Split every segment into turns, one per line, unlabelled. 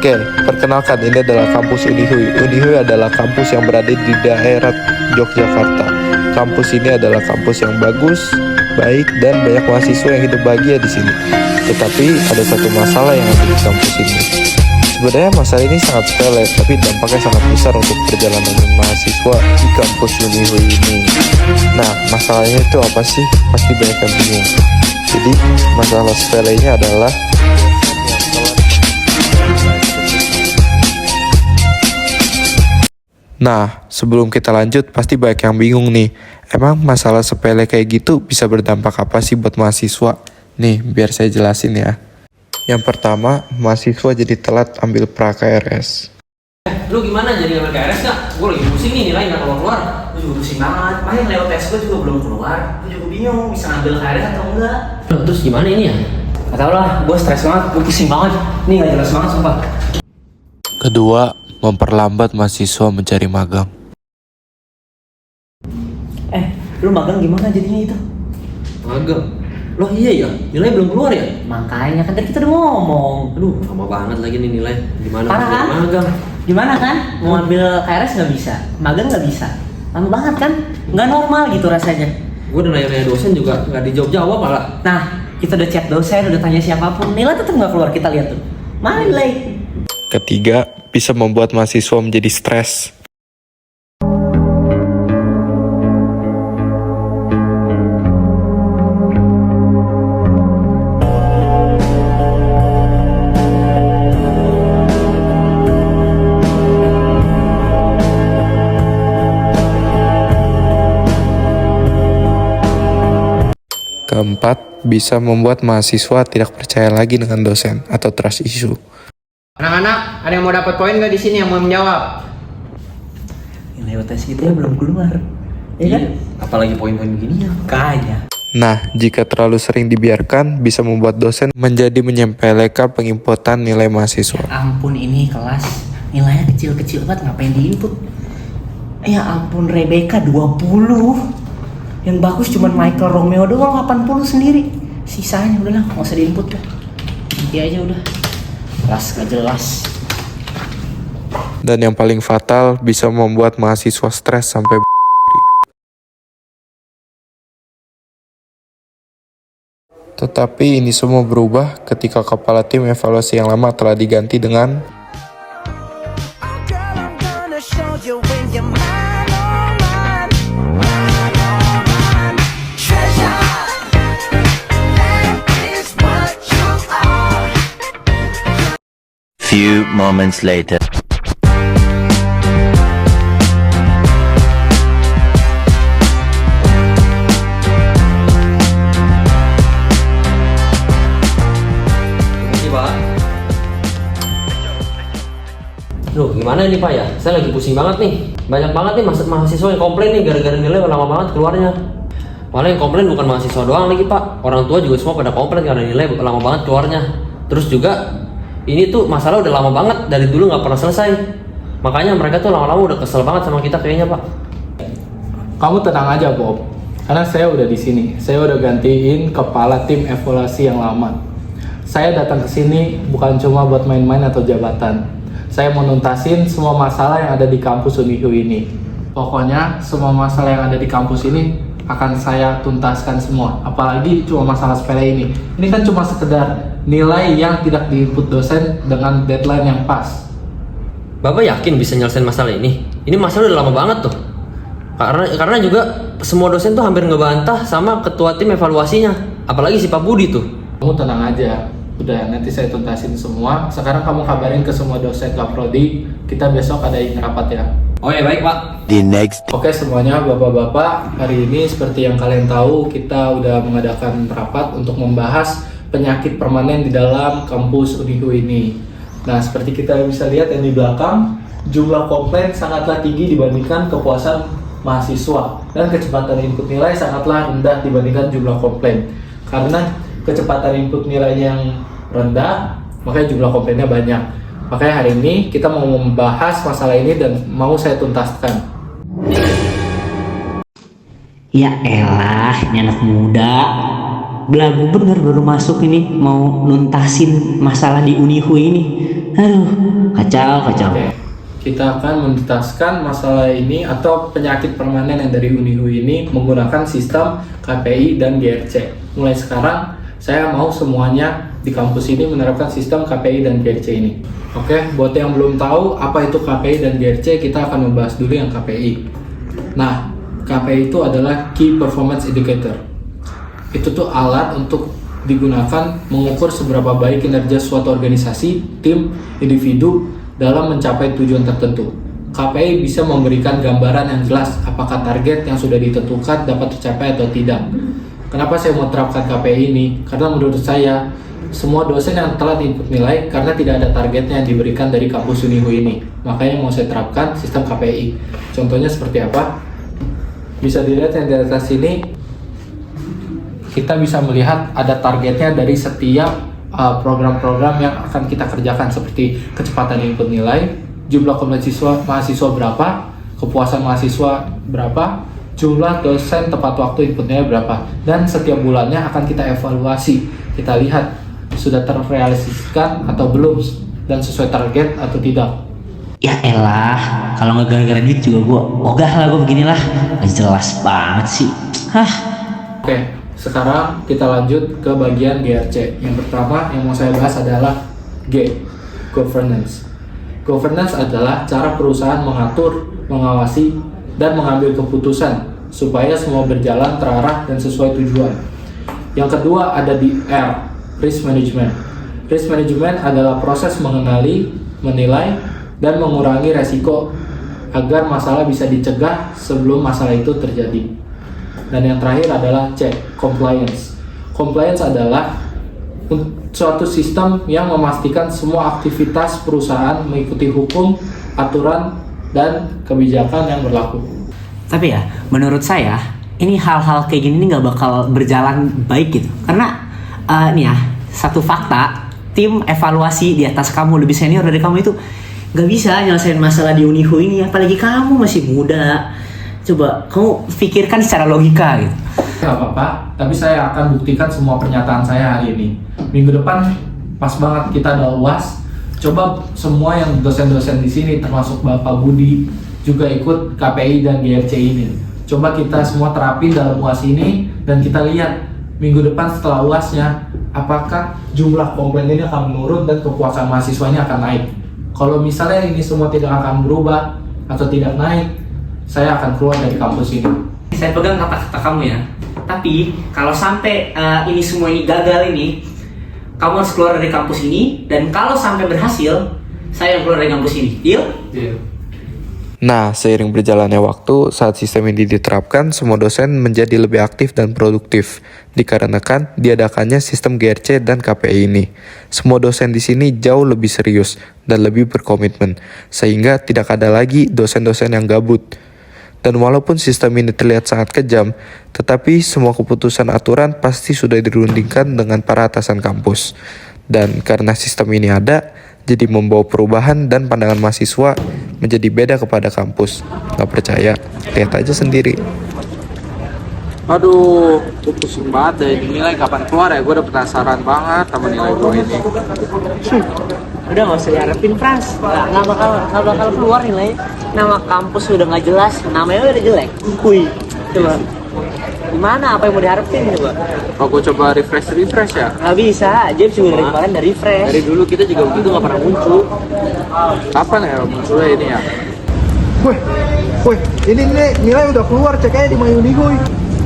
Oke, perkenalkan ini adalah kampus Unihui. Unihui adalah kampus yang berada di daerah Yogyakarta. Kampus ini adalah kampus yang bagus, baik, dan banyak mahasiswa yang hidup bahagia di sini. Tetapi ada satu masalah yang ada di kampus ini. Sebenarnya masalah ini sangat sepele, tapi dampaknya sangat besar untuk perjalanan mahasiswa di kampus Unihui ini. Nah, masalahnya itu apa sih? Pasti banyak yang bingung. Jadi, masalah sepelenya adalah Nah, sebelum kita lanjut, pasti banyak yang bingung nih. Emang masalah sepele kayak gitu bisa berdampak apa sih buat mahasiswa? Nih, biar saya jelasin ya. Yang pertama, mahasiswa jadi telat ambil pra-KRS.
Lu gimana jadi ngambil KRS gak? Gue lagi pusing nih, nilai gak keluar-keluar.
Gue juga pusing banget, makanya lewat tes gue juga belum keluar. Gue juga bingung bisa ngambil KRS atau enggak.
Loh, terus gimana ini ya?
Gak tau lah, gue stres banget, gue pusing banget. Nih gak jelas banget sumpah.
Kedua, memperlambat mahasiswa mencari magang.
Lu magang gimana jadinya itu?
Magang? Loh iya ya, nilai belum keluar ya?
Makanya kan tadi kita udah ngomong.
Aduh, lama banget lagi nih nilai. Gimana
Parah kan?
magang?
Gimana kan? Mau ambil KRS gak bisa, magang gak bisa. Lama banget kan? Gak normal gitu rasanya.
Gue udah nanya-nanya dosen juga gak dijawab-jawab malah.
Nah, kita udah chat dosen, udah tanya siapapun, nilai tetap gak keluar, kita lihat tuh. Mana nilai?
Ketiga, bisa membuat mahasiswa menjadi stres. Keempat, bisa membuat mahasiswa tidak percaya lagi dengan dosen atau trust issue.
Anak-anak, ada yang mau dapat poin nggak di sini yang mau menjawab?
Nilai UTS kita belum keluar. Ya kan?
Apalagi poin-poin begini ya.
Kayaknya.
Nah, jika terlalu sering dibiarkan, bisa membuat dosen menjadi menyepelekan penginputan nilai mahasiswa.
Ampun, ini kelas nilainya kecil-kecil banget, ngapain diinput? Ya ampun, Rebecca 20. Yang bagus cuman Michael Romeo doang 80 sendiri. Sisanya udahlah, nggak usah diinput dah. Nanti aja udah. Kelas gak jelas.
Dan yang paling fatal, bisa membuat mahasiswa stres sampai Tetapi ini semua berubah ketika kepala tim evaluasi yang lama telah diganti dengan
Few moments later.
Loh, gimana ini Pak ya? Saya lagi pusing banget nih. Banyak banget nih mahasiswa yang komplain nih gara-gara nilai lama banget keluarnya. Malah yang komplain bukan mahasiswa doang lagi Pak. Orang tua juga semua pada komplain karena nilai lama banget keluarnya. Terus juga ini tuh masalah udah lama banget, dari dulu nggak pernah selesai. Makanya mereka tuh lama-lama udah kesel banget sama kita kayaknya Pak.
Kamu tenang aja Bob, karena saya udah di sini. Saya udah gantiin kepala tim evaluasi yang lama. Saya datang ke sini bukan cuma buat main-main atau jabatan. Saya mau nuntasin semua masalah yang ada di kampus Unihui ini. Pokoknya semua masalah yang ada di kampus ini akan saya tuntaskan semua. Apalagi cuma masalah sepele ini. Ini kan cuma sekedar nilai yang tidak diinput dosen dengan deadline yang pas.
Bapak yakin bisa nyelesain masalah ini? Ini masalah udah lama banget tuh. Karena juga semua dosen tuh hampir ngebantah sama ketua tim evaluasinya. Apalagi si Pak Budi tuh.
Kamu tenang aja. Udah, nanti saya tuntasin semua. Sekarang kamu kabarin ke semua dosen Kaprodi. Kita besok adain rapat ya.
Oh ya baik Pak.
The next.
Oke semuanya, bapak-bapak, hari ini seperti yang kalian tahu, kita udah mengadakan rapat untuk membahas penyakit permanen di dalam kampus Unihui ini. Nah, seperti kita bisa lihat yang di belakang, jumlah komplain sangatlah tinggi dibandingkan kepuasan mahasiswa, dan kecepatan input nilai sangatlah rendah dibandingkan jumlah komplain. Karena kecepatan input nilainya yang rendah, makanya jumlah komplainnya banyak. Makanya hari ini kita mau membahas masalah ini dan mau saya tuntaskan.
Ya elah, ini anak muda. belagu bener baru masuk ini mau nuntasin masalah di Unihu ini. Aduh, kacau.
Oke, kita akan menuntaskan masalah ini atau penyakit permanen yang dari Unihu ini menggunakan sistem KPI dan GRC. Mulai sekarang saya mau semuanya di kampus ini menerapkan sistem KPI dan GRC ini. Oke, buat yang belum tahu apa itu KPI dan GRC, kita akan membahas dulu yang KPI. Nah, KPI itu adalah Key Performance Indicator. Itu tuh alat untuk digunakan mengukur seberapa baik kinerja suatu organisasi, tim, individu dalam mencapai tujuan tertentu. KPI bisa memberikan gambaran yang jelas apakah target yang sudah ditentukan dapat tercapai atau tidak. Kenapa saya mau terapkan KPI ini? Karena menurut saya, semua dosen yang telat input nilai karena tidak ada targetnya yang diberikan dari kampus Unihu ini. Makanya mau saya terapkan sistem KPI. Contohnya seperti apa? Bisa dilihat yang di atas ini, kita bisa melihat ada targetnya dari setiap program-program yang akan kita kerjakan, seperti kecepatan input nilai, jumlah mahasiswa berapa, kepuasan mahasiswa berapa, jumlah dosen tepat waktu input nilai berapa, dan setiap bulannya akan kita evaluasi. Kita lihat sudah terrealisasikan atau belum, dan sesuai target atau tidak.
Ya elah, kalau nggak gara-gara duit juga gue ogah lah, gue beginilah. Gak jelas banget sih.
Oke, sekarang kita lanjut ke bagian GRC. Yang pertama yang mau saya bahas adalah G, Governance. Governance adalah cara perusahaan mengatur, mengawasi, dan mengambil keputusan supaya semua berjalan terarah dan sesuai tujuan. Yang kedua ada di R, Risk Management. Risk Management adalah proses mengenali, menilai, dan mengurangi resiko agar masalah bisa dicegah sebelum masalah itu terjadi. Dan yang terakhir adalah C, Compliance. Compliance adalah suatu sistem yang memastikan semua aktivitas perusahaan mengikuti hukum, aturan, dan kebijakan yang berlaku.
Tapi ya, menurut saya ini hal-hal kayak gini nggak bakal berjalan baik gitu. Karena nih ya, satu fakta, tim evaluasi di atas kamu lebih senior dari kamu itu nggak bisa nyelesain masalah di Unihu ini, apalagi kamu masih muda. Coba kamu pikirkan secara logika gitu.
Gak apa-apa, tapi saya akan buktikan semua pernyataan saya hari ini. Minggu depan pas banget kita ada UAS. Coba semua yang dosen-dosen di sini termasuk Bapak Budi juga ikut KPI dan GRC ini. Coba kita semua terapin dalam UAS ini dan kita lihat minggu depan setelah UASnya apakah jumlah komplain ini akan menurun dan kepuasan mahasiswanya akan naik. Kalau misalnya ini semua tidak akan berubah atau tidak naik, saya akan keluar dari kampus ini.
Saya pegang kata-kata kamu ya. Tapi kalau sampai ini semua ini gagal ini, kamu harus keluar dari kampus ini. Dan kalau sampai berhasil, saya yang keluar dari kampus ini. Deal?
Deal.
Nah, seiring berjalannya waktu, saat sistem ini diterapkan, semua dosen menjadi lebih aktif dan produktif, dikarenakan diadakannya sistem GRC dan KPI ini. Semua dosen di sini jauh lebih serius dan lebih berkomitmen, sehingga tidak ada lagi dosen-dosen yang gabut. Dan walaupun sistem ini terlihat sangat kejam, tetapi semua keputusan aturan pasti sudah dirundingkan dengan para atasan kampus. Dan karena sistem ini ada, jadi membawa perubahan dan pandangan mahasiswa menjadi beda kepada kampus. Gak percaya? Lihat aja sendiri.
Aduh, gue pusing banget deh. Nilai kapan keluar ya? Gue udah penasaran banget sama nilai gue ini.
Udah gak usah diharapin, Frans. Nggak bakal keluar nilai. Nama kampus udah nggak jelas, namanya udah jelek. Wih, coba. Gimana? Apa yang mau diharapin coba?
Kalau gue coba refresh ya?
Nggak bisa, James juga dari kemarin dari refresh.
Dari dulu kita juga begitu nggak pernah muncul. Kapan ya munculnya ini ya?
Woi, ini nilai udah keluar, cek aja di Mayunihu.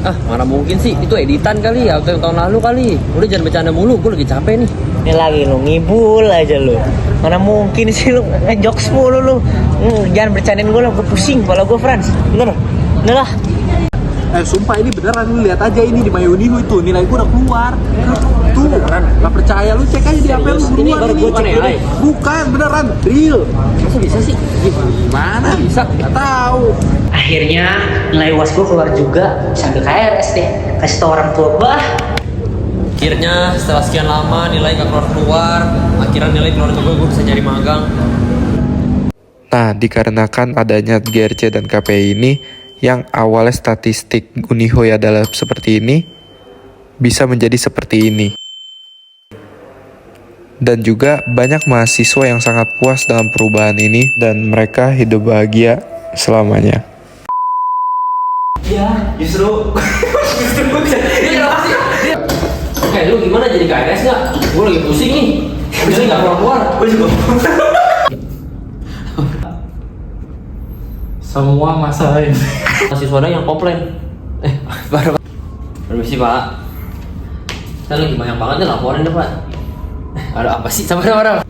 Ah, mana mungkin sih? Itu editan kali ya, atau yang tahun lalu kali. Udah jangan bercanda mulu, gue lagi capek nih.
Ini lagi lu ngibul aja lu. Mana mungkin sih lu ngejokes mulu lu. Jangan bercandain gue lah, gue pusing kepala gue, Frans. Bener lah.
Sumpah ini beneran, lu lihat aja ini di Mayunihu itu nilai gue udah keluar. Tuh, beneran. Gak percaya lu cek aja di HP lu
Ini baru gue cek nilai.
Bukan, beneran, real.
Masa bisa sih?
Gimana?
Bisa?
Gak tahu.
Akhirnya nilai UAS gue keluar juga. Sambil KRS deh. Kasih tau orang tua gue.
Akhirnya setelah sekian lama nilai gak keluar. Akhirnya nilai keluar juga, gue bisa nyari magang.
Nah, dikarenakan adanya GRC dan KPI ini, yang awalnya statistik Unihu adalah seperti ini, bisa menjadi seperti ini. Dan juga banyak mahasiswa yang sangat puas dengan perubahan ini dan mereka hidup bahagia selamanya.
Ya, justru
Lu gimana jadi KRS nggak? Gue lagi pusing nih. Pusing nggak keluar.
gue juga.
Semua masalah ini.
Mahasiswa ada yang komplain. Baru. Permisi Pak. Saya lagi banyak banget nih laporan deh Pak. Ada apa sih? Sabar.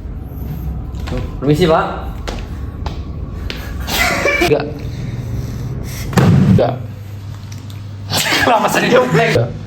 Permisi Pak.
Enggak. Lama saya jawab.